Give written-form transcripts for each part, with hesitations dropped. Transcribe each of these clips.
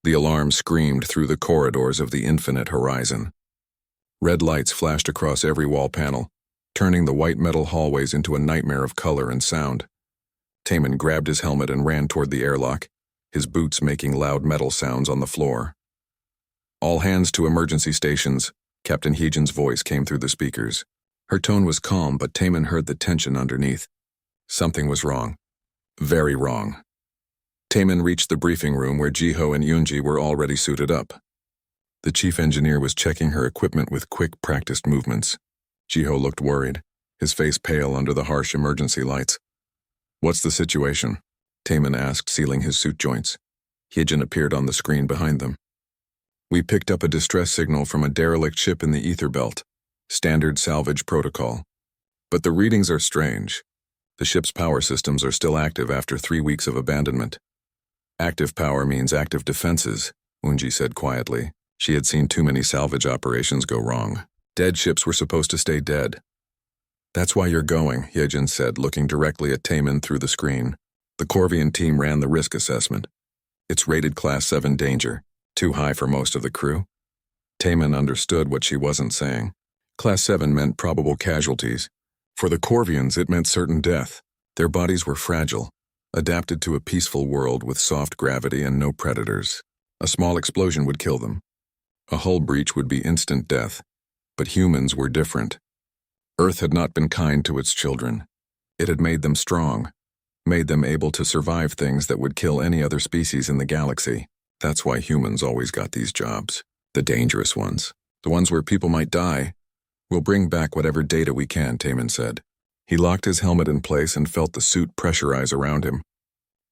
The alarm screamed through the corridors of the infinite horizon. Red lights flashed across every wall panel, turning the white metal hallways into a nightmare of color and sound. Taman grabbed his helmet and ran toward the airlock, his boots making loud metal sounds on the floor. "All hands to emergency stations," Captain Heejin's voice came through the speakers. Her tone was calm, but Taman heard the tension underneath. Something was wrong. Very wrong. Taman reached the briefing room where Jiho and Yoonji were already suited up. The chief engineer was checking her equipment with quick, practiced movements. Jiho looked worried, his face pale under the harsh emergency lights. "What's the situation?" Taman asked, sealing his suit joints. Heejin appeared on the screen behind them. "We picked up a distress signal from a derelict ship in the ether belt. Standard salvage protocol. But the readings are strange. The ship's power systems are still active after 3 weeks of abandonment." "Active power means active defenses," Unji said quietly. She had seen too many salvage operations go wrong. Dead ships were supposed to stay dead. "That's why you're going," Heejin said, looking directly at Taman through the screen. "The Corvian team ran the risk assessment. It's rated Class 7 danger, too high for most of the crew." Taman understood what she wasn't saying. Class 7 meant probable casualties. For the Corvians, it meant certain death. Their bodies were fragile, adapted to a peaceful world with soft gravity and no predators. A small explosion would kill them. A hull breach would be instant death. But humans were different. Earth had not been kind to its children. It had made them strong, made them able to survive things that would kill any other species in the galaxy. That's why humans always got these jobs. The dangerous ones. The ones where people might die. "We'll bring back whatever data we can," Taman said. He locked his helmet in place and felt the suit pressurize around him.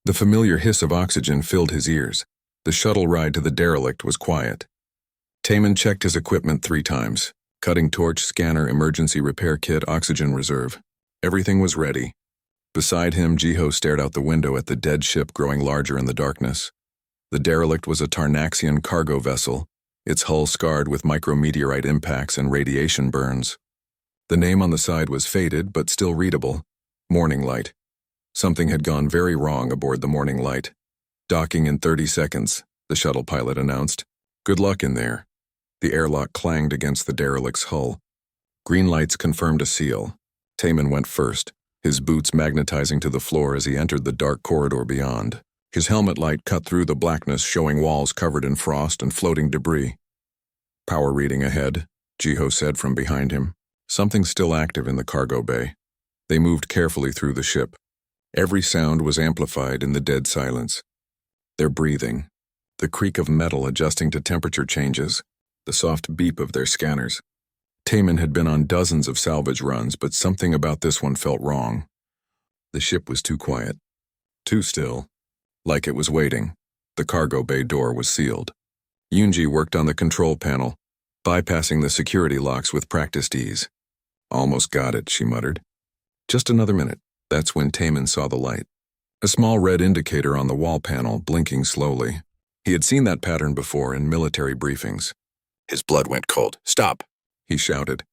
The familiar hiss of oxygen filled his ears. The shuttle ride to the derelict was quiet. Taman checked his equipment 3 times. Cutting torch, scanner, emergency repair kit, oxygen reserve. Everything was ready. Beside him, Jiho stared out the window at the dead ship growing larger in the darkness. The derelict was a Tarnaxian cargo vessel, its hull scarred with micrometeorite impacts and radiation burns. The name on the side was faded, but still readable. Morning Light. Something had gone very wrong aboard the Morning Light. "Docking in 30 seconds, the shuttle pilot announced. "Good luck in there." The airlock clanged against the derelict's hull. Green lights confirmed a seal. Taman went first, his boots magnetizing to the floor as he entered the dark corridor beyond. His helmet light cut through the blackness, showing walls covered in frost and floating debris. "Power reading ahead," Jiho said from behind him. Something still active in the cargo bay. They moved carefully through the ship. Every sound was amplified in the dead silence. Their breathing, the creak of metal adjusting to temperature changes, the soft beep of their scanners. Taman had been on dozens of salvage runs, but something about this one felt wrong. The ship was too quiet, too still, like it was waiting. The cargo bay door was sealed. Yoonji worked on the control panel, bypassing the security locks with practiced ease. "Almost got it," she muttered. "Just another minute." That's when Taman saw the light. A small red indicator on the wall panel, blinking slowly. He had seen that pattern before in military briefings. His blood went cold. "Stop!" he shouted.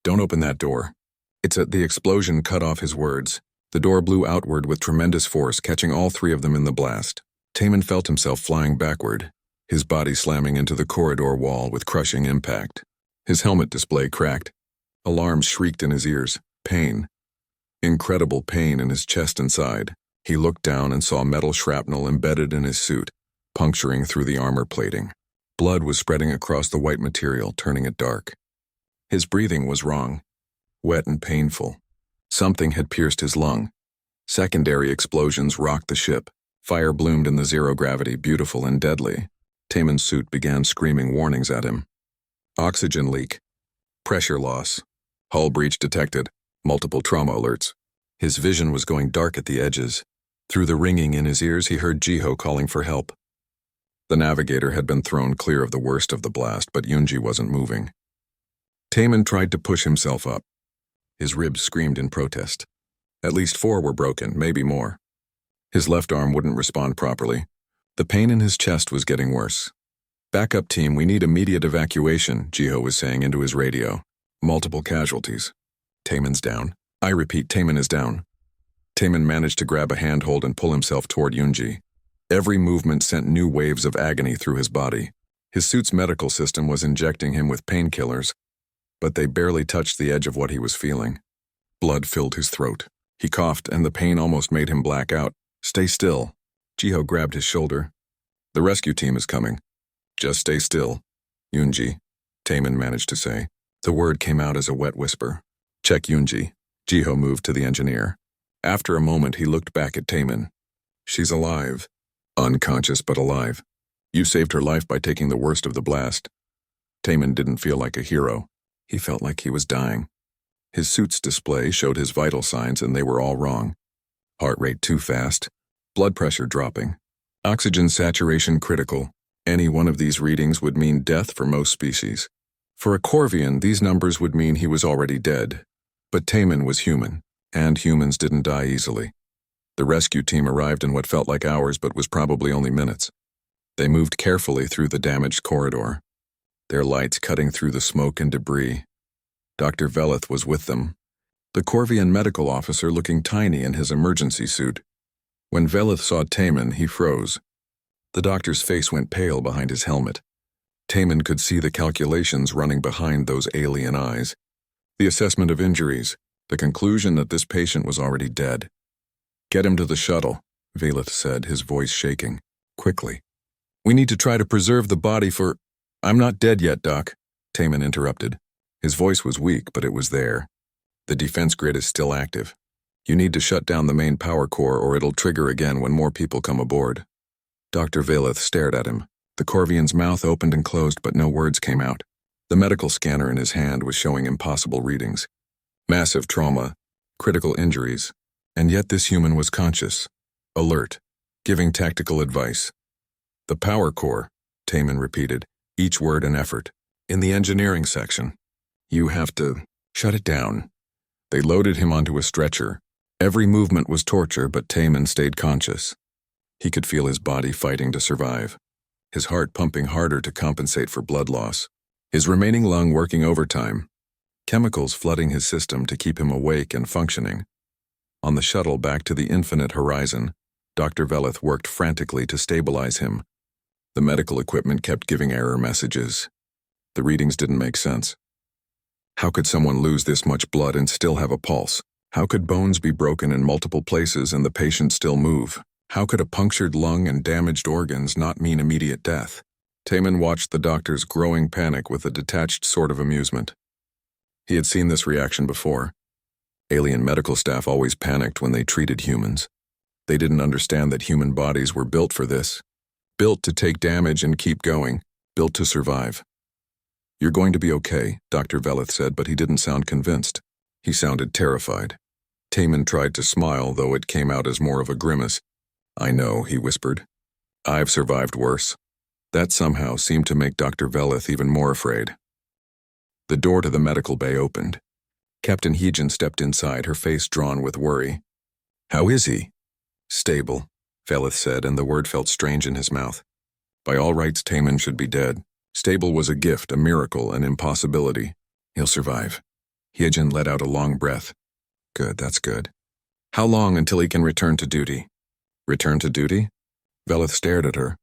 "Don't open that door." The explosion cut off his words. The door blew outward with tremendous force, catching all 3 of them in the blast. Taman felt himself flying backward, his body slamming into the corridor wall with crushing impact. His helmet display cracked. Alarms shrieked in his ears. Pain. Incredible pain in his chest and side. He looked down and saw metal shrapnel embedded in his suit, puncturing through the armor plating. Blood was spreading across the white material, turning it dark. His breathing was wrong, wet and painful. Something had pierced his lung. Secondary explosions rocked the ship. Fire bloomed in the zero-gravity, beautiful and deadly. Taman's suit began screaming warnings at him. Oxygen leak. Pressure loss. Hull breach detected. Multiple trauma alerts. His vision was going dark at the edges. Through the ringing in his ears, he heard Jiho calling for help. The navigator had been thrown clear of the worst of the blast, but Yoonji wasn't moving. Taman tried to push himself up. His ribs screamed in protest. At least 4 were broken, maybe more. His left arm wouldn't respond properly. The pain in his chest was getting worse. "Backup team, we need immediate evacuation," Jiho was saying into his radio. "Multiple casualties." "Taman's down." "I repeat, Taman is down." Taman managed to grab a handhold and pull himself toward Yoonji. Every movement sent new waves of agony through his body. His suit's medical system was injecting him with painkillers, but they barely touched the edge of what he was feeling. Blood filled his throat. He coughed, and the pain almost made him black out. "Stay still." Jiho grabbed his shoulder. "The rescue team is coming." "Just stay still, Yunji," Taemin managed to say. The word came out as a wet whisper. "Check Yunji." Jiho moved to the engineer. After a moment, he looked back at Taemin. "She's alive. Unconscious but alive. You saved her life by taking the worst of the blast." Taemin didn't feel like a hero. He felt like he was dying. His suit's display showed his vital signs, and they were all wrong. Heart rate too fast. Blood pressure dropping. Oxygen saturation critical. Any one of these readings would mean death for most species. For a Corvian, these numbers would mean he was already dead. But Taemin was human, and humans didn't die easily. The rescue team arrived in what felt like hours but was probably only minutes. They moved carefully through the damaged corridor, their lights cutting through the smoke and debris. Dr. Velith was with them, the Corvian medical officer looking tiny in his emergency suit. When Velith saw Taemin, he froze. The doctor's face went pale behind his helmet. Taemin could see the calculations running behind those alien eyes. The assessment of injuries, the conclusion that this patient was already dead. "Get him to the shuttle," Velith said, his voice shaking. "Quickly. We need to try to preserve the body for—" "I'm not dead yet, Doc," Taemin interrupted. His voice was weak, but it was there. "The defense grid is still active. You need to shut down the main power core or it'll trigger again when more people come aboard." Dr. Velith stared at him. The Corvian's mouth opened and closed, but no words came out. The medical scanner in his hand was showing impossible readings. Massive trauma, critical injuries, and yet this human was conscious, alert, giving tactical advice. "The power core," Taemin repeated, each word an effort. "In the engineering section. You have to shut it down." They loaded him onto a stretcher. Every movement was torture, but Taemin stayed conscious. He could feel his body fighting to survive, his heart pumping harder to compensate for blood loss, his remaining lung working overtime, chemicals flooding his system to keep him awake and functioning. On the shuttle back to the infinite horizon, Dr. Velith worked frantically to stabilize him. The medical equipment kept giving error messages. The readings didn't make sense. How could someone lose this much blood and still have a pulse? How could bones be broken in multiple places and the patient still move? How could a punctured lung and damaged organs not mean immediate death? Taemin watched the doctor's growing panic with a detached sort of amusement. He had seen this reaction before. Alien medical staff always panicked when they treated humans. They didn't understand that human bodies were built for this. Built to take damage and keep going. Built to survive. "You're going to be okay," Dr. Velith said, but he didn't sound convinced. He sounded terrified. Taemin tried to smile, though it came out as more of a grimace. "I know," he whispered. "I've survived worse." That somehow seemed to make Dr. Velith even more afraid. The door to the medical bay opened. Captain Heejin stepped inside, her face drawn with worry. "How is he?" "Stable," Velith said, and the word felt strange in his mouth. By all rights, Taemin should be dead. Stable was a gift, a miracle, an impossibility. "He'll survive." Heejin let out a long breath. "Good, that's good. How long until he can return to duty?" "Return to duty?" Velith stared at her.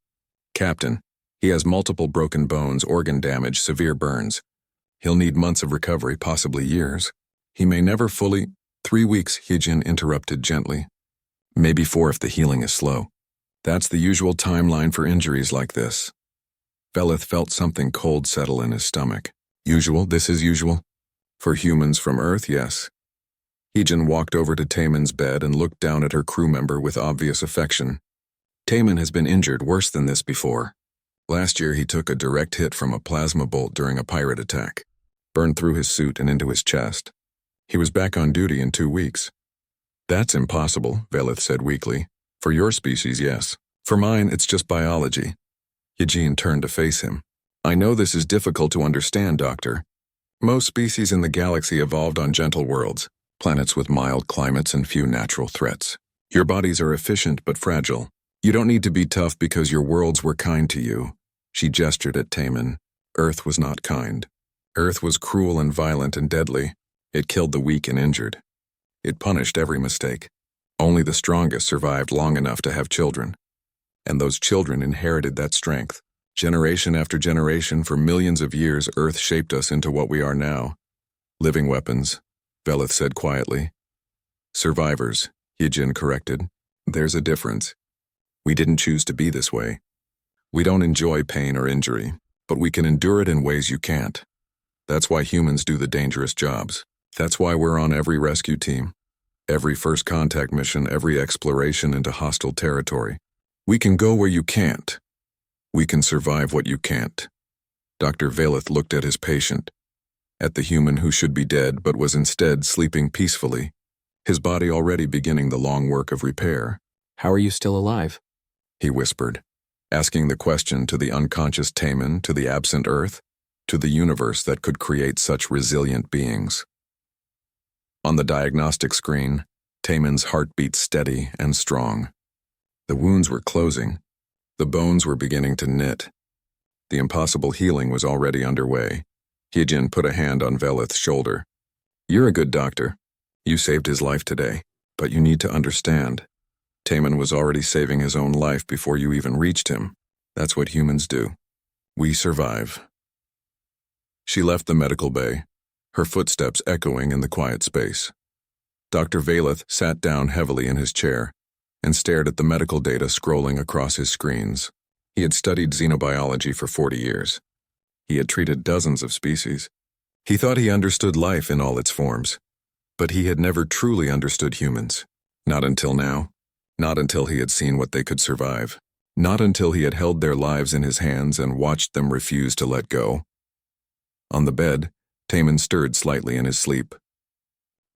"Captain, he has multiple broken bones, organ damage, severe burns. He'll need months of recovery, possibly years. He may never fully—" "3 weeks," Heejin interrupted gently. "Maybe 4 if the healing is slow. That's the usual timeline for injuries like this." Velith felt something cold settle in his stomach. "Usual? This is usual?" "For humans from Earth, yes." Heejin walked over to Taemin's bed and looked down at her crew member with obvious affection. "Taemin has been injured worse than this before. Last year he took a direct hit from a plasma bolt during a pirate attack. Burned through his suit and into his chest. He was back on duty in 2 weeks." "That's impossible," Velith said weakly. "For your species, yes. For mine, it's just biology." Eugene turned to face him. "I know this is difficult to understand, Doctor. Most species in the galaxy evolved on gentle worlds, planets with mild climates and few natural threats. Your bodies are efficient but fragile. You don't need to be tough because your worlds were kind to you." She gestured at Taemin. Earth was not kind. Earth was cruel and violent and deadly. It killed the weak and injured. It punished every mistake. Only the strongest survived long enough to have children. And those children inherited that strength. Generation after generation, for millions of years, Earth shaped us into what we are now. Living weapons, Velith said quietly. Survivors, Yijin corrected. There's a difference. We didn't choose to be this way. We don't enjoy pain or injury, but we can endure it in ways you can't. That's why humans do the dangerous jobs. That's why we're on every rescue team, every first contact mission, every exploration into hostile territory. We can go where you can't. We can survive what you can't. Dr. Velith looked at his patient, at the human who should be dead but was instead sleeping peacefully, his body already beginning the long work of repair. How are you still alive? He whispered, asking the question to the unconscious Taman, to the absent Earth, to the universe that could create such resilient beings. On the diagnostic screen, Taman's heart beat steady and strong. The wounds were closing. The bones were beginning to knit. The impossible healing was already underway. Hyejin put a hand on Velith's shoulder. You're a good doctor. You saved his life today, but you need to understand. Taman was already saving his own life before you even reached him. That's what humans do. We survive. She left the medical bay, her footsteps echoing in the quiet space. Dr. Velith sat down heavily in his chair and stared at the medical data scrolling across his screens. He had studied xenobiology for 40 years. He had treated dozens of species. He thought he understood life in all its forms, but he had never truly understood humans. Not until now. Not until he had seen what they could survive. Not until he had held their lives in his hands and watched them refuse to let go. On the bed, Taman stirred slightly in his sleep.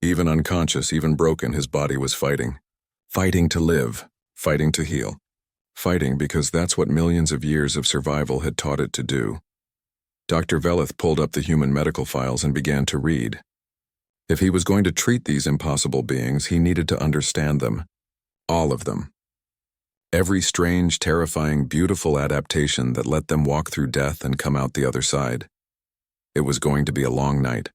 Even unconscious, even broken, his body was fighting. Fighting to live, fighting to heal. Fighting because that's what millions of years of survival had taught it to do. Dr. Velith pulled up the human medical files and began to read. If he was going to treat these impossible beings, he needed to understand them. All of them. Every strange, terrifying, beautiful adaptation that let them walk through death and come out the other side. It was going to be a long night.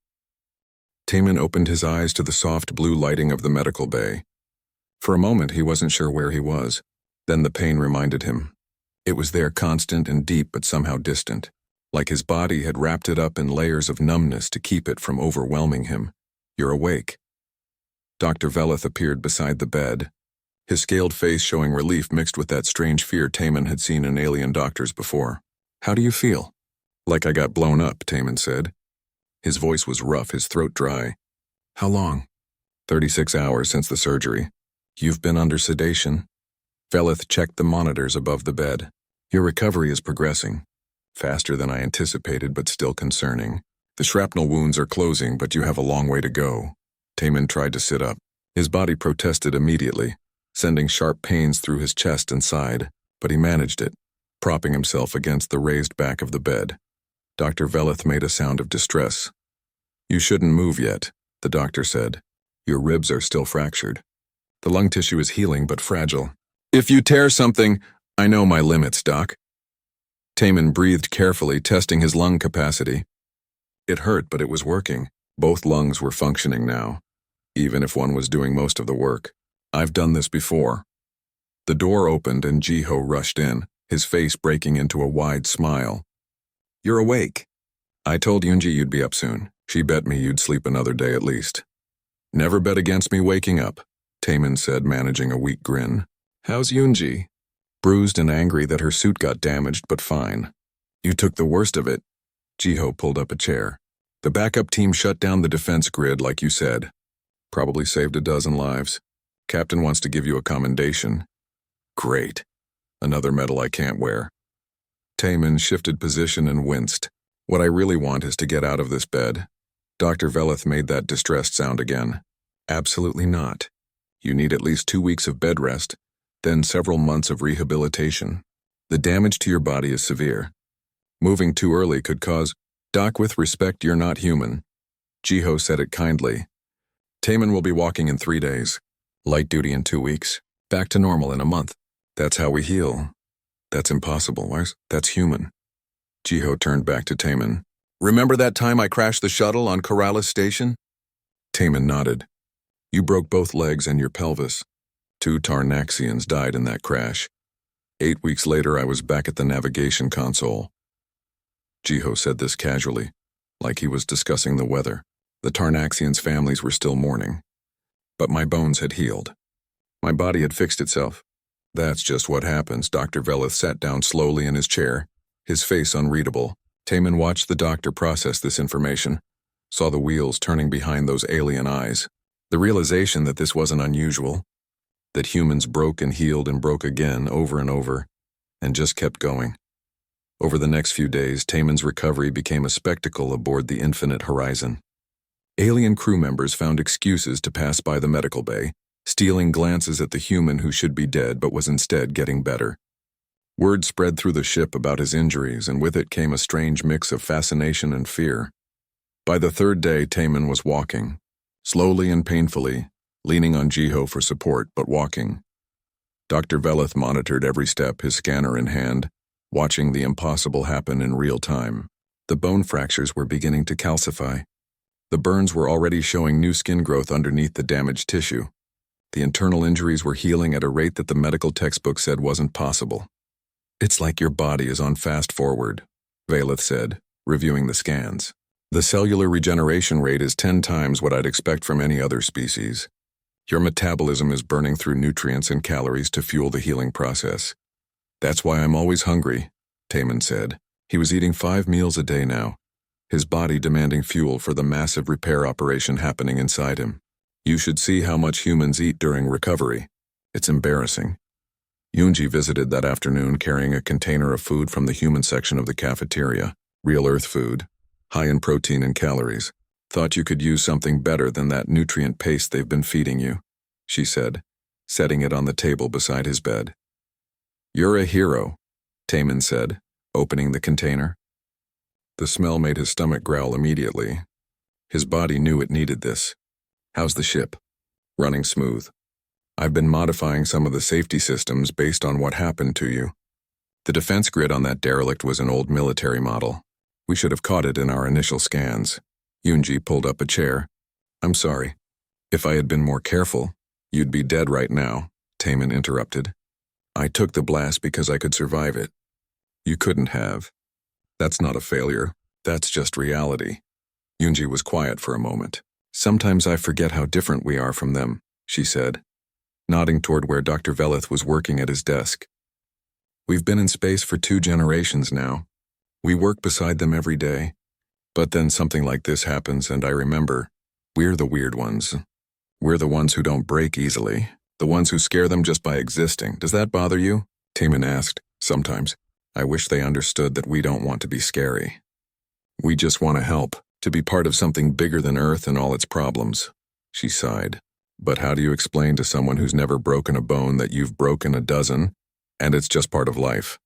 Taman opened his eyes to the soft blue lighting of the medical bay. For a moment, he wasn't sure where he was. Then the pain reminded him. It was there, constant and deep, but somehow distant, like his body had wrapped it up in layers of numbness to keep it from overwhelming him. You're awake. Dr. Velith appeared beside the bed, his scaled face showing relief mixed with that strange fear Taman had seen in alien doctors before. How do you feel? Like I got blown up, Taman said. His voice was rough, his throat dry. How long? 36 hours since the surgery. You've been under sedation. Velith checked the monitors above the bed. Your recovery is progressing. Faster than I anticipated, but still concerning. The shrapnel wounds are closing, but you have a long way to go. Taman tried to sit up. His body protested immediately, sending sharp pains through his chest and side, but he managed it, propping himself against the raised back of the bed. Dr. Velith made a sound of distress. You shouldn't move yet, the doctor said. Your ribs are still fractured. The lung tissue is healing but fragile. If you tear something, I know my limits, Doc. Taman breathed carefully, testing his lung capacity. It hurt, but it was working. Both lungs were functioning now, even if one was doing most of the work. I've done this before. The door opened and Jiho rushed in, his face breaking into a wide smile. You're awake. I told Yunji you'd be up soon. She bet me you'd sleep another day at least. Never bet against me waking up, Taman said, managing a weak grin. How's Yunji? Bruised and angry that her suit got damaged, but fine. You took the worst of it. Jiho pulled up a chair. The backup team shut down the defense grid like you said. Probably saved a dozen lives. Captain wants to give you a commendation. Great. Another medal I can't wear. Taman shifted position and winced. What I really want is to get out of this bed. Dr. Velith made that distressed sound again. Absolutely not. You need at least 2 weeks of bed rest, then several months of rehabilitation. The damage to your body is severe. Moving too early could cause... Doc, with respect, you're not human. Jiho said it kindly. Taman will be walking in 3 days. Light duty in 2 weeks. Back to normal in a month. That's how we heal. That's impossible, Lars. That's human. Jiho turned back to Taman. Remember that time I crashed the shuttle on Corrales Station? Taman nodded. You broke both legs and your pelvis. 2 Tarnaxians died in that crash. 8 weeks later, I was back at the navigation console. Jiho said this casually, like he was discussing the weather. The Tarnaxians' families were still mourning. But my bones had healed. My body had fixed itself. That's just what happens. Dr. Veleth sat down slowly in his chair, his face unreadable. Taman watched the doctor process this information, saw the wheels turning behind those alien eyes. The realization that this wasn't unusual, that humans broke and healed and broke again over and over, and just kept going. Over the next few days, Taman's recovery became a spectacle aboard the Infinite Horizon. Alien crew members found excuses to pass by the medical bay, stealing glances at the human who should be dead but was instead getting better. Word spread through the ship about his injuries, and with it came a strange mix of fascination and fear. By the third day, Taman was walking, slowly and painfully, leaning on Jiho for support, but walking. Dr. Veleth monitored every step, his scanner in hand, watching the impossible happen in real time. The bone fractures were beginning to calcify. The burns were already showing new skin growth underneath the damaged tissue. The internal injuries were healing at a rate that the medical textbook said wasn't possible. "It's like your body is on fast forward," Veleth said, reviewing the scans. "The cellular regeneration rate is 10 times what I'd expect from any other species. Your metabolism is burning through nutrients and calories to fuel the healing process. That's why I'm always hungry," Taman said. He was eating 5 meals a day now, his body demanding fuel for the massive repair operation happening inside him. "You should see how much humans eat during recovery. It's embarrassing." Yunji visited that afternoon carrying a container of food from the human section of the cafeteria. Real Earth food, high in protein and calories. "Thought you could use something better than that nutrient paste they've been feeding you," she said, setting it on the table beside his bed. "You're a hero," Taman said, opening the container. The smell made his stomach growl immediately. His body knew it needed this. "How's the ship?" "Running smooth. I've been modifying some of the safety systems based on what happened to you. The defense grid on that derelict was an old military model. We should have caught it in our initial scans." Yunji pulled up a chair. "I'm sorry. If I had been more careful, you'd be dead right now," Taman interrupted. "I took the blast because I could survive it. You couldn't have. That's not a failure. That's just reality." Yunji was quiet for a moment. "Sometimes I forget how different we are from them," she said, nodding toward where Dr. Veleth was working at his desk. "We've been in space for 2 generations now. We work beside them every day. But then something like this happens and I remember, we're the weird ones. We're the ones who don't break easily, the ones who scare them just by existing. Does that bother you?" Taman asked. "Sometimes. I wish they understood that we don't want to be scary. We just want to help, to be part of something bigger than Earth and all its problems." She sighed. "But how do you explain to someone who's never broken a bone that you've broken a dozen, and it's just part of life?"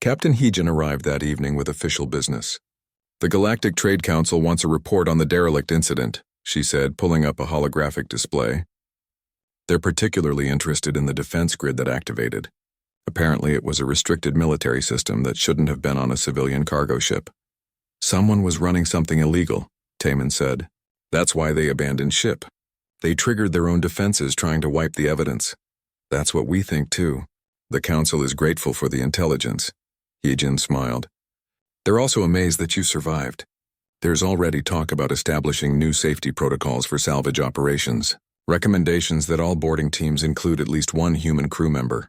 Captain Heejin arrived that evening with official business. "The Galactic Trade Council wants a report on the derelict incident," she said, pulling up a holographic display. "They're particularly interested in the defense grid that activated. Apparently it was a restricted military system that shouldn't have been on a civilian cargo ship. Someone was running something illegal," Taman said. "That's why they abandoned ship. They triggered their own defenses trying to wipe the evidence. That's what we think too. The Council is grateful for the intelligence." Heejin smiled. "They're also amazed that you survived. There's already talk about establishing new safety protocols for salvage operations. Recommendations that all boarding teams include at least 1 human crew member."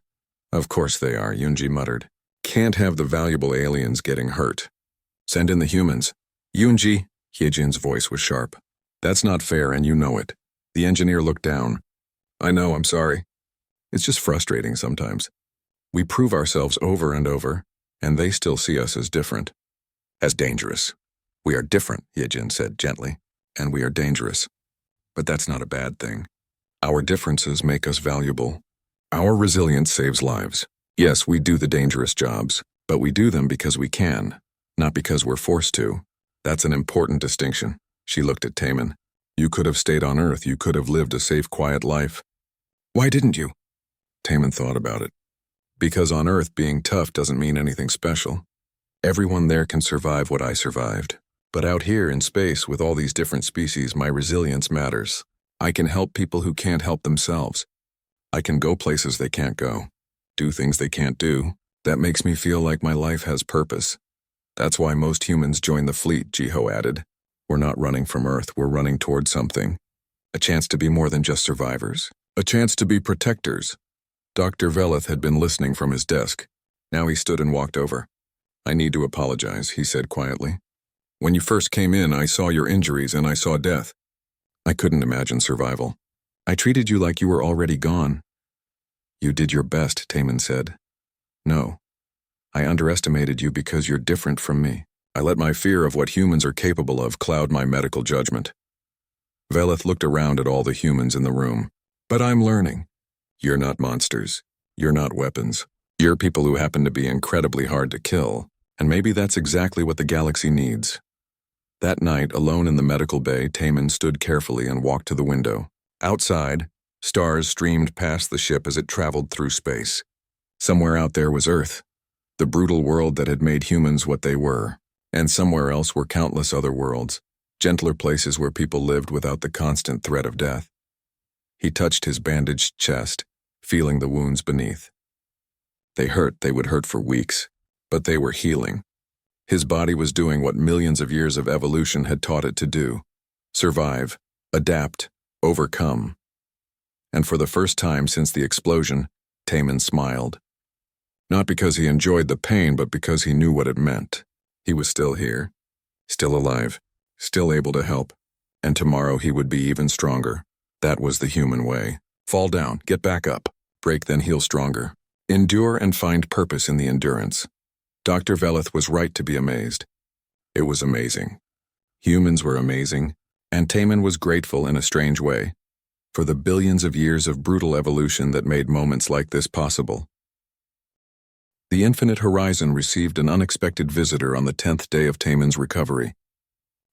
"Of course they are," Yunji muttered. "Can't have the valuable aliens getting hurt. Send in the humans." "Yunji," Heejin's voice was sharp. "That's not fair and you know it." The engineer looked down. "I know, I'm sorry. It's just frustrating sometimes. We prove ourselves over and over, and they still see us as different. As dangerous. We are different," Heejin said gently, "and we are dangerous. But that's not a bad thing. Our differences make us valuable. Our resilience saves lives. Yes, we do the dangerous jobs, but we do them because we can, not because we're forced to. That's an important distinction." She looked at Taman. "You could have stayed on Earth. You could have lived a safe, quiet life." "Why didn't you?" Taman thought about it. "Because on Earth being tough doesn't mean anything special. Everyone there can survive what I survived. But out here in space with all these different species, my resilience matters. I can help people who can't help themselves. I can go places they can't go. do things they can't do. That makes me feel like my life has purpose. That's why most humans join the fleet, Jiho added. We're not running from Earth, we're running toward something. A chance to be more than just survivors. A chance to be protectors. Dr. Veleth had been listening from his desk. Now he stood and walked over. I need to apologize, he said quietly. When you first came in, I saw your injuries and I saw death. I couldn't imagine survival. I treated you like you were already gone. You did your best, Taman said. No. I underestimated you because you're different from me. I let my fear of what humans are capable of cloud my medical judgment. Veleth looked around at all the humans in the room. But I'm learning. You're not monsters. You're not weapons. You're people who happen to be incredibly hard to kill, and maybe that's exactly what the galaxy needs. That night, alone in the medical bay, Taman stood carefully and walked to the window. Outside, stars streamed past the ship as it traveled through space. Somewhere out there was Earth, the brutal world that had made humans what they were, and somewhere else were countless other worlds, gentler places where people lived without the constant threat of death. He touched his bandaged chest, feeling the wounds beneath. They would hurt for weeks, but they were healing. His body was doing what millions of years of evolution had taught it to do: survive, adapt, overcome. And for the first time since the explosion, Taman smiled. Not because he enjoyed the pain, but because he knew what it meant. He was still here, still alive, still able to help, and tomorrow he would be even stronger. That was the human way. Fall down, get back up, break then heal stronger. Endure and find purpose in the endurance. Dr. Veleth was right to be amazed. It was amazing. Humans were amazing, and Taman was grateful in a strange way for the billions of years of brutal evolution that made moments like this possible. The Infinite Horizon received an unexpected visitor on the 10th day of Taman's recovery.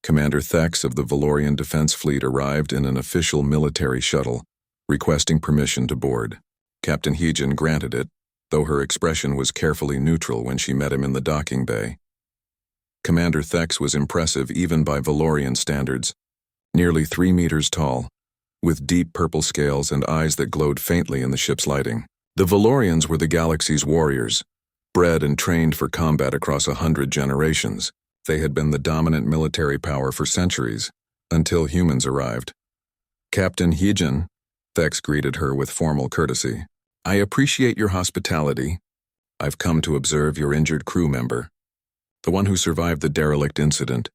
Commander Thex of the Valorian Defense Fleet arrived in an official military shuttle, requesting permission to board. Captain Heejin granted it, though her expression was carefully neutral when she met him in the docking bay. Commander Thex was impressive even by Valorian standards, nearly 3 meters tall, with deep purple scales and eyes that glowed faintly in the ship's lighting. The Valorians were the galaxy's warriors, bred and trained for combat across 100 generations. They had been the dominant military power for centuries, until humans arrived. Captain Heejin, Thex greeted her with formal courtesy. I appreciate your hospitality. I've come to observe your injured crew member, the one who survived the derelict incident.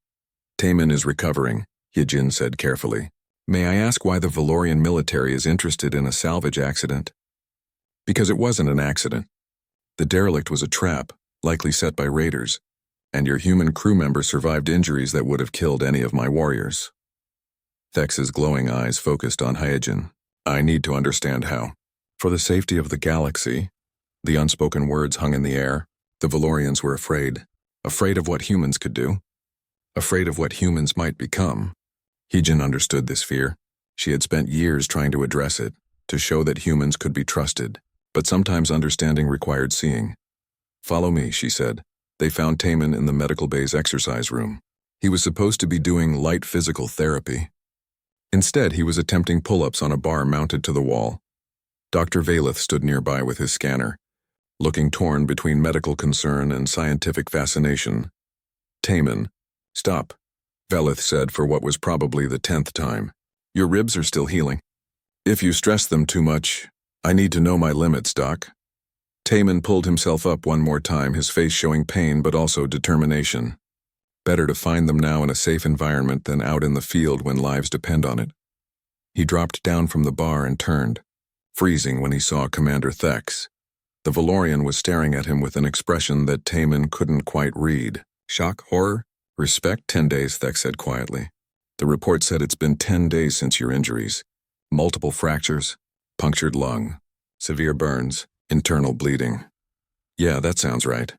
Taman is recovering, Heejin said carefully. May I ask why the Valorian military is interested in a salvage accident? Because it wasn't an accident. The derelict was a trap, likely set by raiders, and your human crew member survived injuries that would have killed any of my warriors. Thex's glowing eyes focused on Heejin. I need to understand how. For the safety of the galaxy, the unspoken words hung in the air. The Valorians were afraid of what humans could do, afraid of what humans might become. Heejin understood this fear. She had spent years trying to address it, to show that humans could be trusted, but sometimes understanding required seeing. Follow me, she said. They found Taman in the medical bay's exercise room. He was supposed to be doing light physical therapy. Instead, he was attempting pull-ups on a bar mounted to the wall. Dr. Veleth stood nearby with his scanner, looking torn between medical concern and scientific fascination. Taman, stop, Veleth said for what was probably the 10th time. Your ribs are still healing. If you stress them too much, I need to know my limits, Doc. Taman pulled himself up one more time, his face showing pain but also determination. Better to find them now in a safe environment than out in the field when lives depend on it. He dropped down from the bar and turned, freezing when he saw Commander Thex. The Valorian was staring at him with an expression that Taman couldn't quite read. Shock, horror, respect. 10 days, Thex said quietly. The report said it's been 10 days since your injuries. Multiple fractures, punctured lung, severe burns, internal bleeding. Yeah, that sounds right.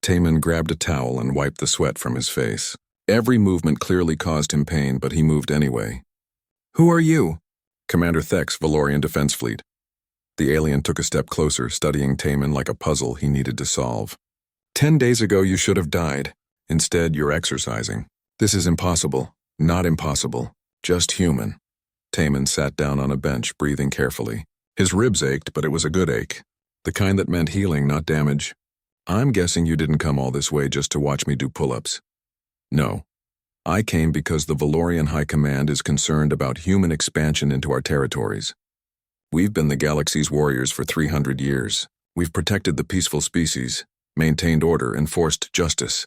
Taman grabbed a towel and wiped the sweat from his face. Every movement clearly caused him pain, but he moved anyway. Who are you? Commander Thex, Valorian Defense Fleet. The alien took a step closer, studying Taman like a puzzle he needed to solve. 10 days ago you should have died. Instead, you're exercising. This is impossible. Not impossible. Just human. Taman sat down on a bench, breathing carefully. His ribs ached, but it was a good ache. The kind that meant healing, not damage. I'm guessing you didn't come all this way just to watch me do pull-ups. No. I came because the Valorian High Command is concerned about human expansion into our territories. We've been the galaxy's warriors for 300 years. We've protected the peaceful species, maintained order, enforced justice.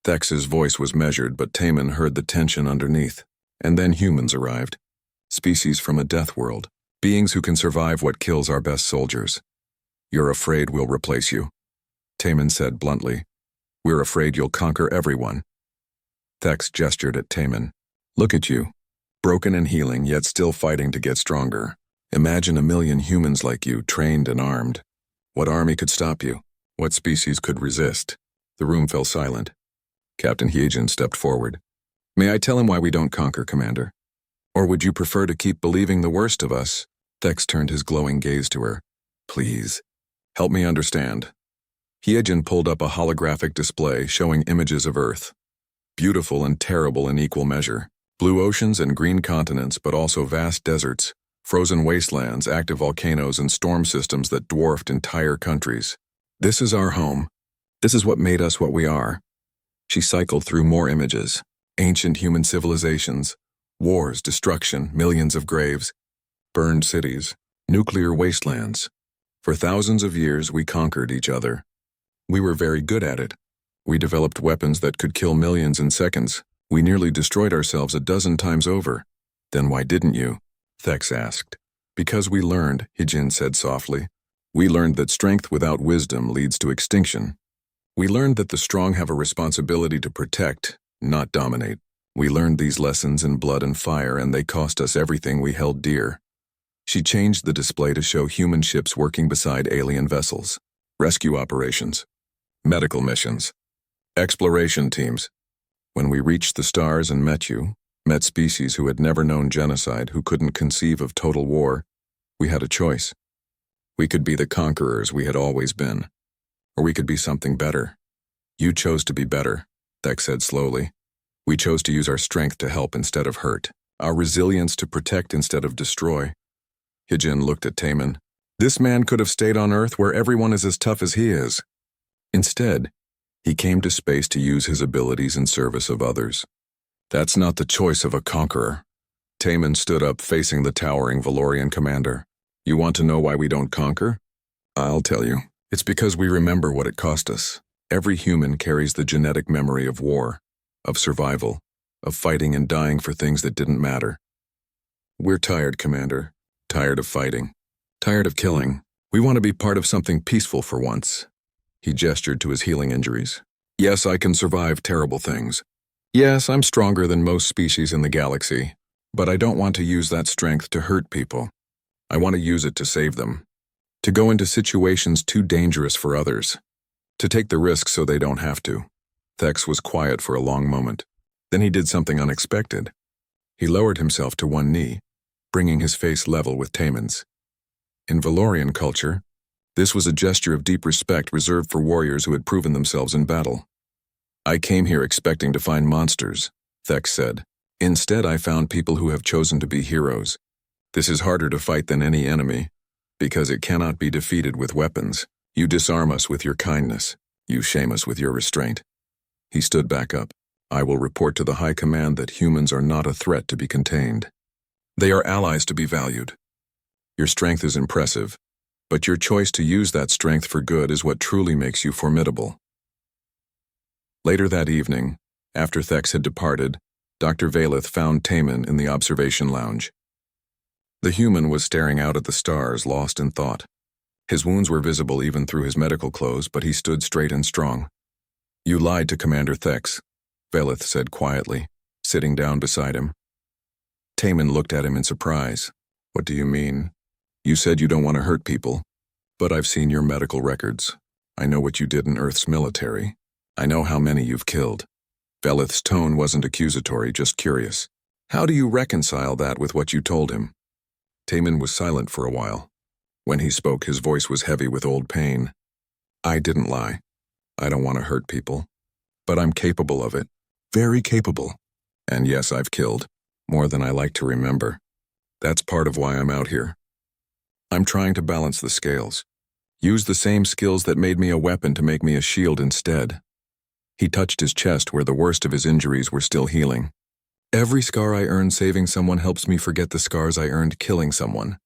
Thex's voice was measured, but Taman heard the tension underneath. And then humans arrived. Species from a death world. Beings who can survive what kills our best soldiers. You're afraid we'll replace you, Taman said bluntly. We're afraid you'll conquer everyone. Thex gestured at Taman. Look at you. Broken and healing, yet still fighting to get stronger. Imagine 1,000,000 humans like you, trained and armed. What army could stop you? What species could resist? The room fell silent. Captain Hyejin stepped forward. May I tell him why we don't conquer, Commander? Or would you prefer to keep believing the worst of us? Thex turned his glowing gaze to her. Please, help me understand. Hyejin pulled up a holographic display showing images of Earth. Beautiful and terrible in equal measure. Blue oceans and green continents, but also vast deserts, frozen wastelands, active volcanoes, and storm systems that dwarfed entire countries. This is our home. This is what made us what we are. She cycled through more images. Ancient human civilizations, wars, destruction, millions of graves, burned cities, nuclear wastelands. For thousands of years, we conquered each other. We were very good at it. We developed weapons that could kill millions in seconds. We nearly destroyed ourselves a dozen times over. Then why didn't you? Thex asked. Because we learned, Hyejin said softly. We learned that strength without wisdom leads to extinction. We learned that the strong have a responsibility to protect, not dominate. We learned these lessons in blood and fire, and they cost us everything we held dear. She changed the display to show human ships working beside alien vessels. Rescue operations. Medical missions. Exploration teams. When we reached the stars and met you, met species who had never known genocide, who couldn't conceive of total war, we had a choice. We could be the conquerors we had always been, or we could be something better. You chose to be better, Thex said slowly. We chose to use our strength to help instead of hurt, our resilience to protect instead of destroy. Hyejin looked at Taman. This man could have stayed on Earth where everyone is as tough as he is. Instead, he came to space to use his abilities in service of others. That's not the choice of a conqueror. Taman stood up, facing the towering Valorian commander. You want to know why we don't conquer? I'll tell you. It's because we remember what it cost us. Every human carries the genetic memory of war, of survival, of fighting and dying for things that didn't matter. We're tired, Commander. Tired of fighting. Tired of killing. We want to be part of something peaceful for once. He gestured to his healing injuries. Yes, I can survive terrible things. Yes, I'm stronger than most species in the galaxy, but I don't want to use that strength to hurt people. I want to use it to save them. To go into situations too dangerous for others. To take the risk so they don't have to. Thex was quiet for a long moment. Then he did something unexpected. He lowered himself to one knee, bringing his face level with Taman's. In Valorian culture, this was a gesture of deep respect reserved for warriors who had proven themselves in battle. I came here expecting to find monsters, Thex said. Instead, I found people who have chosen to be heroes. This is harder to fight than any enemy, because it cannot be defeated with weapons. You disarm us with your kindness. You shame us with your restraint. He stood back up. I will report to the High Command that humans are not a threat to be contained. They are allies to be valued. Your strength is impressive, but your choice to use that strength for good is what truly makes you formidable. Later that evening, after Thex had departed, Dr. Valeth found Taman in the observation lounge. The human was staring out at the stars, lost in thought. His wounds were visible even through his medical clothes, but he stood straight and strong. You lied to Commander Thex, Valeth said quietly, sitting down beside him. Taman looked at him in surprise. What do you mean? You said you don't want to hurt people, but I've seen your medical records. I know what you did in Earth's military. I know how many you've killed. Valeth's tone wasn't accusatory, just curious. How do you reconcile that with what you told him? Taman was silent for a while. When he spoke, his voice was heavy with old pain. I didn't lie. I don't want to hurt people. But I'm capable of it. Very capable. And yes, I've killed. More than I like to remember. That's part of why I'm out here. I'm trying to balance the scales. Use the same skills that made me a weapon to make me a shield instead. He touched his chest where the worst of his injuries were still healing. Every scar I earned saving someone helps me forget the scars I earned killing someone.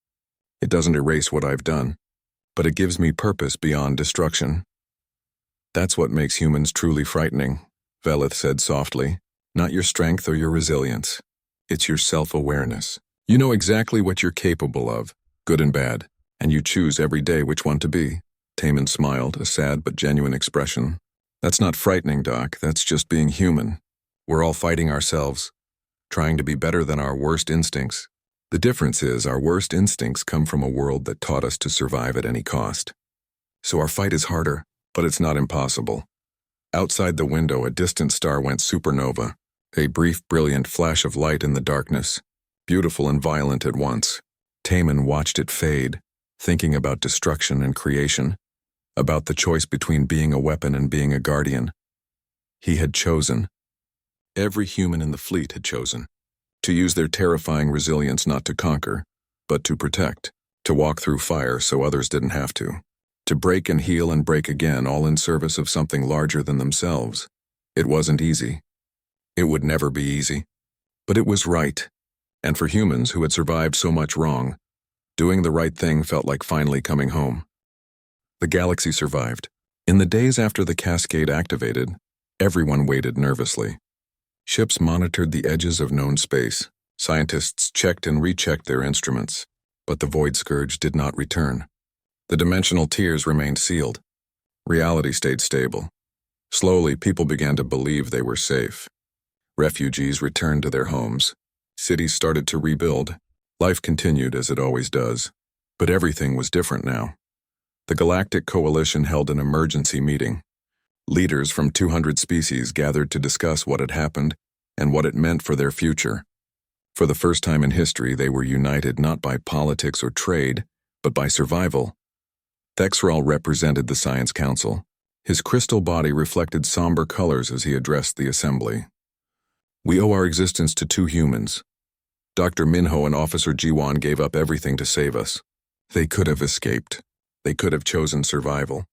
It doesn't erase what I've done, but it gives me purpose beyond destruction. That's what makes humans truly frightening, Velith said softly. Not your strength or your resilience. It's your self-awareness. You know exactly what you're capable of, good and bad, and you choose every day which one to be. Taman smiled, a sad but genuine expression. That's not frightening, Doc. That's just being human. We're all fighting ourselves, trying to be better than our worst instincts. The difference is our worst instincts come from a world that taught us to survive at any cost. So our fight is harder, but it's not impossible. Outside the window, a distant star went supernova, a brief, brilliant flash of light in the darkness, beautiful and violent at once. Taman watched it fade, thinking about destruction and creation, about the choice between being a weapon and being a guardian. He had chosen. Every human in the fleet had chosen. To use their terrifying resilience not to conquer, but to protect, to walk through fire so others didn't have to break and heal and break again, all in service of something larger than themselves. It wasn't easy. It would never be easy. But it was right. And for humans who had survived so much wrong, doing the right thing felt like finally coming home. The galaxy survived. In the days after the cascade activated, everyone waited nervously. Ships monitored the edges of known space. Scientists checked and rechecked their instruments, but the void scourge did not return. The dimensional tiers remained sealed. Reality stayed stable. Slowly, people began to believe they were safe. Refugees returned to their homes. Cities started to rebuild. Life continued as it always does. But everything was different now. The Galactic Coalition held an emergency meeting. Leaders from 200 species gathered to discuss what had happened and what it meant for their future. For the first time in history, they were united not by politics or trade, but by survival. Thexral represented the Science Council. His crystal body reflected somber colors as he addressed the assembly. We owe our existence to two humans. Dr. Minho and Officer Jiwan gave up everything to save us. They could have escaped. They could have chosen survival.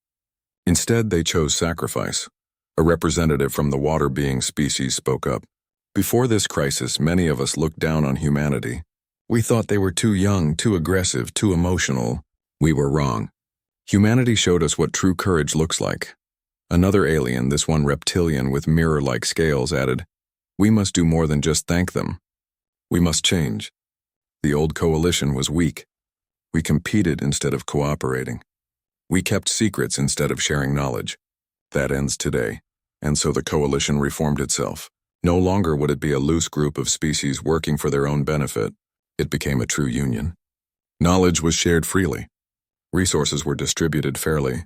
Instead, they chose sacrifice. A representative from the water-being species spoke up. Before this crisis, many of us looked down on humanity. We thought they were too young, too aggressive, too emotional. We were wrong. Humanity showed us what true courage looks like. Another alien, this one reptilian with mirror-like scales, added, "We must do more than just thank them. We must change." The old coalition was weak. We competed instead of cooperating. We kept secrets instead of sharing knowledge. That ends today, and so the coalition reformed itself. No longer would it be a loose group of species working for their own benefit. It became a true union. Knowledge was shared freely. Resources were distributed fairly.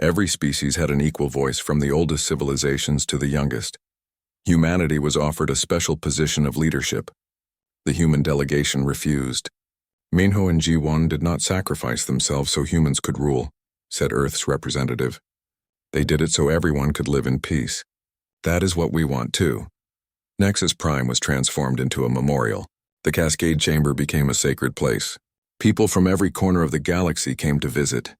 Every species had an equal voice, from the oldest civilizations to the youngest. Humanity was offered a special position of leadership. The human delegation refused. Minho and G1 did not sacrifice themselves so humans could rule, said Earth's representative. They did it so everyone could live in peace. That is what we want too. Nexus Prime was transformed into a memorial. The Cascade Chamber became a sacred place. People from every corner of the galaxy came to visit.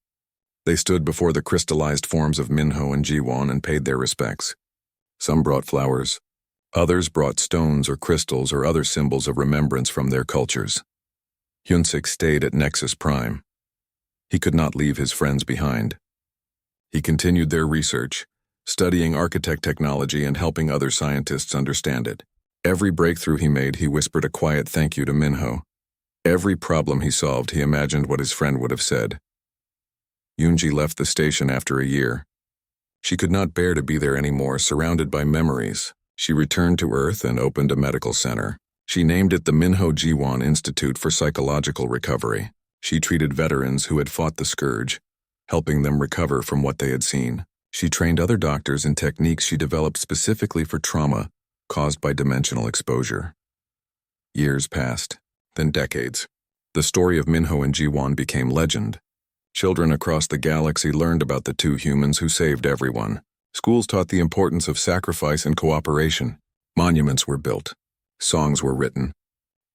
They stood before the crystallized forms of Minho and Jiwan and paid their respects. Some brought flowers. Others brought stones or crystals or other symbols of remembrance from their cultures. Hyunsik stayed at Nexus Prime. He could not leave his friends behind. He continued their research, studying architect technology and helping other scientists understand it. Every breakthrough he made, he whispered a quiet thank you to Minho. Every problem he solved, he imagined what his friend would have said. Yunji left the station after a year. She could not bear to be there anymore, surrounded by memories. She returned to Earth and opened a medical center. She named it the Minho Jiwan Institute for Psychological Recovery. She treated veterans who had fought the scourge, helping them recover from what they had seen. She trained other doctors in techniques she developed specifically for trauma caused by dimensional exposure. Years passed, then decades. The story of Minho and Jiwan became legend. Children across the galaxy learned about the two humans who saved everyone. Schools taught the importance of sacrifice and cooperation. Monuments were built. Songs were written.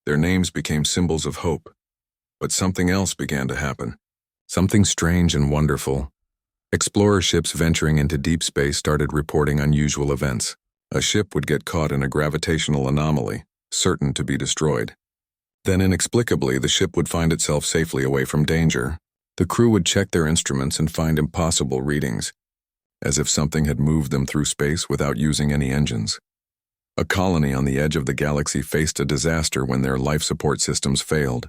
Their names became symbols of hope. But something else began to happen. Something strange and wonderful. Explorer ships venturing into deep space started reporting unusual events. A ship would get caught in a gravitational anomaly, certain to be destroyed. Then inexplicably, the ship would find itself safely away from danger. The crew would check their instruments and find impossible readings, as if something had moved them through space without using any engines. A colony on the edge of the galaxy faced a disaster when their life support systems failed.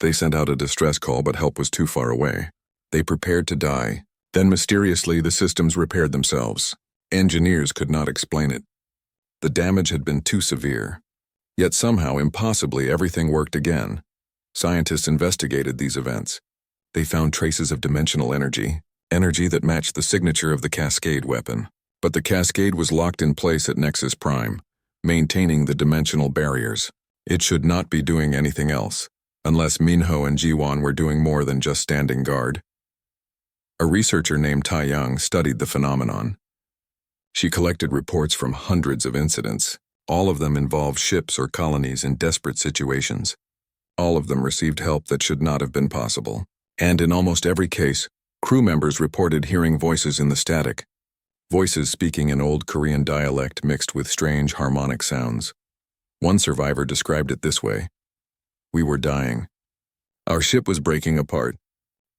They sent out a distress call, but help was too far away. They prepared to die. Then mysteriously, the systems repaired themselves. Engineers could not explain it. The damage had been too severe. Yet somehow, impossibly, everything worked again. Scientists investigated these events. They found traces of dimensional energy that matched the signature of the Cascade weapon. But the Cascade was locked in place at Nexus Prime, maintaining the dimensional barriers. It should not be doing anything else, unless Minho and Jiwan were doing more than just standing guard. A researcher named Taiyang studied the phenomenon. She collected reports from hundreds of incidents. All of them involved ships or colonies in desperate situations. All of them received help that should not have been possible. And in almost every case, crew members reported hearing voices in the static. Voices speaking in old Korean dialect mixed with strange harmonic sounds. One survivor described it this way: "We were dying. Our ship was breaking apart.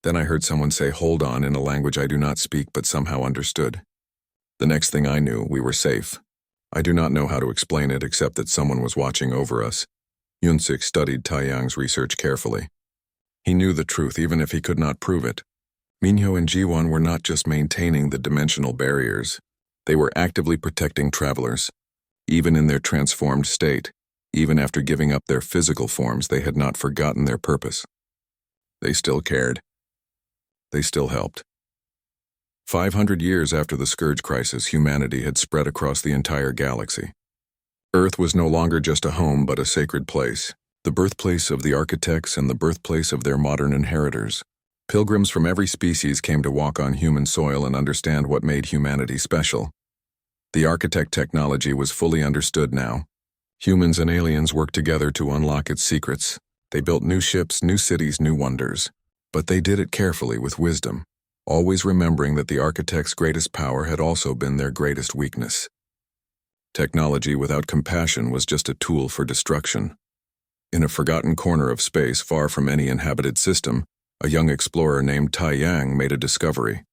Then I heard someone say 'hold on' in a language I do not speak but somehow understood. The next thing I knew, we were safe. I do not know how to explain it except that someone was watching over us." Yunsik studied Taiyang's research carefully. He knew the truth even if he could not prove it. Minho and Jiwon were not just maintaining the dimensional barriers. They were actively protecting travelers. Even in their transformed state, even after giving up their physical forms, they had not forgotten their purpose. They still cared. They still helped. 500 years after the Scourge Crisis, humanity had spread across the entire galaxy. Earth was no longer just a home but a sacred place, the birthplace of the architects and the birthplace of their modern inheritors. Pilgrims from every species came to walk on human soil and understand what made humanity special. The architect technology was fully understood now. Humans and aliens worked together to unlock its secrets. They built new ships, new cities, new wonders. But they did it carefully with wisdom, always remembering that the architect's greatest power had also been their greatest weakness. Technology without compassion was just a tool for destruction. In a forgotten corner of space far from any inhabited system, a young explorer named Taiyang made a discovery.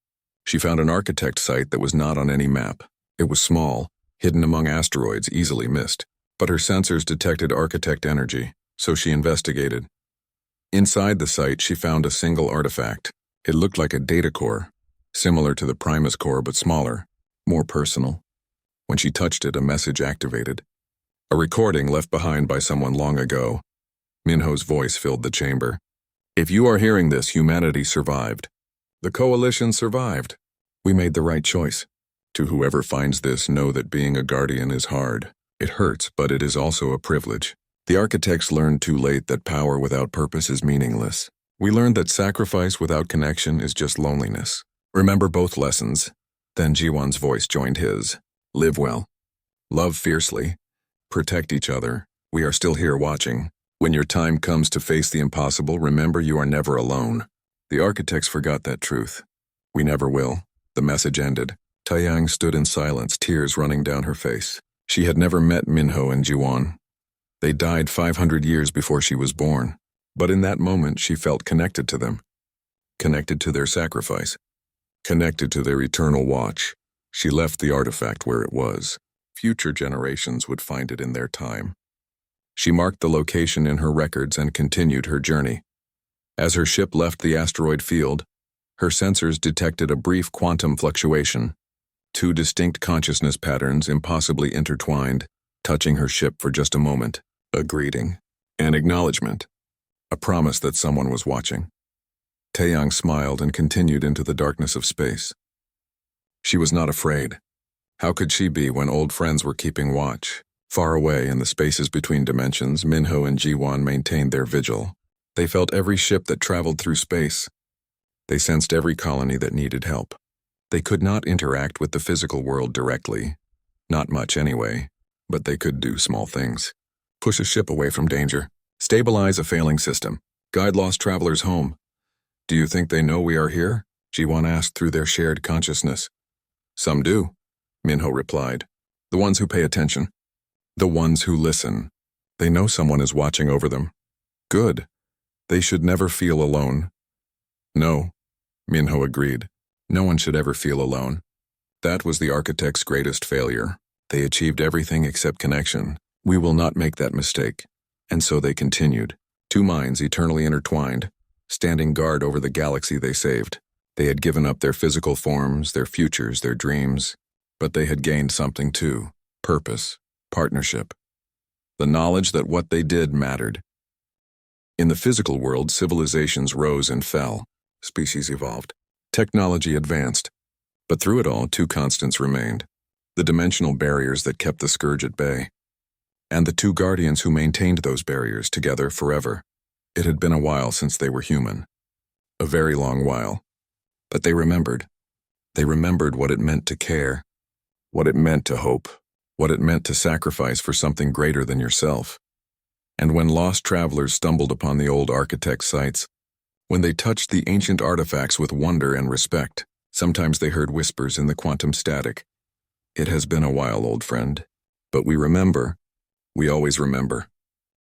She found an architect site that was not on any map. It was small, hidden among asteroids, easily missed. But her sensors detected architect energy, so she investigated. Inside the site, she found a single artifact. It looked like a data core, similar to the Primus core but smaller, more personal. When she touched it, a message activated. A recording left behind by someone long ago. Minho's voice filled the chamber. "If you are hearing this, humanity survived. The coalition survived. We made the right choice. To whoever finds this, know that being a guardian is hard. It hurts, but it is also a privilege. The architects learned too late that power without purpose is meaningless. We learned that sacrifice without connection is just loneliness. Remember both lessons." Then Jiwon's voice joined his. "Live well. Love fiercely. Protect each other. We are still here watching. When your time comes to face the impossible, remember you are never alone." The architects forgot that truth. "We never will." The message ended. Taiyang stood in silence, tears running down her face. She had never met Minho and Jiwon. They died 500 years before she was born. But in that moment, she felt connected to them. Connected to their sacrifice. Connected to their eternal watch. She left the artifact where it was. Future generations would find it in their time. She marked the location in her records and continued her journey. As her ship left the asteroid field, her sensors detected a brief quantum fluctuation. Two distinct consciousness patterns impossibly intertwined, touching her ship for just a moment. A greeting. An acknowledgement. A promise that someone was watching. Taeyang smiled and continued into the darkness of space. She was not afraid. How could she be when old friends were keeping watch? Far away in the spaces between dimensions, Minho and Jiwon maintained their vigil. They felt every ship that traveled through space. They sensed every colony that needed help. They could not interact with the physical world directly. Not much anyway, but they could do small things. Push a ship away from danger. Stabilize a failing system. Guide lost travelers home. Do you think they know we are here? Jiwon asked through their shared consciousness. Some do, Minho replied. The ones who pay attention. The ones who listen. They know someone is watching over them. Good. They should never feel alone. No, Minho agreed. No one should ever feel alone. That was the architect's greatest failure. They achieved everything except connection. We will not make that mistake. And so they continued. Two minds eternally intertwined, standing guard over the galaxy they saved. They had given up their physical forms, their futures, their dreams, but they had gained something too. Purpose, partnership. The knowledge that what they did mattered. In the physical world, civilizations rose and fell. Species evolved. Technology advanced. But through it all, two constants remained. The dimensional barriers that kept the scourge at bay. And the two guardians who maintained those barriers together forever. It had been a while since they were human. A very long while. But they remembered. They remembered what it meant to care. What it meant to hope. What it meant to sacrifice for something greater than yourself. And when lost travelers stumbled upon the old architect sites, when they touched the ancient artifacts with wonder and respect, sometimes they heard whispers in the quantum static. It has been a while, old friend. But we remember. We always remember.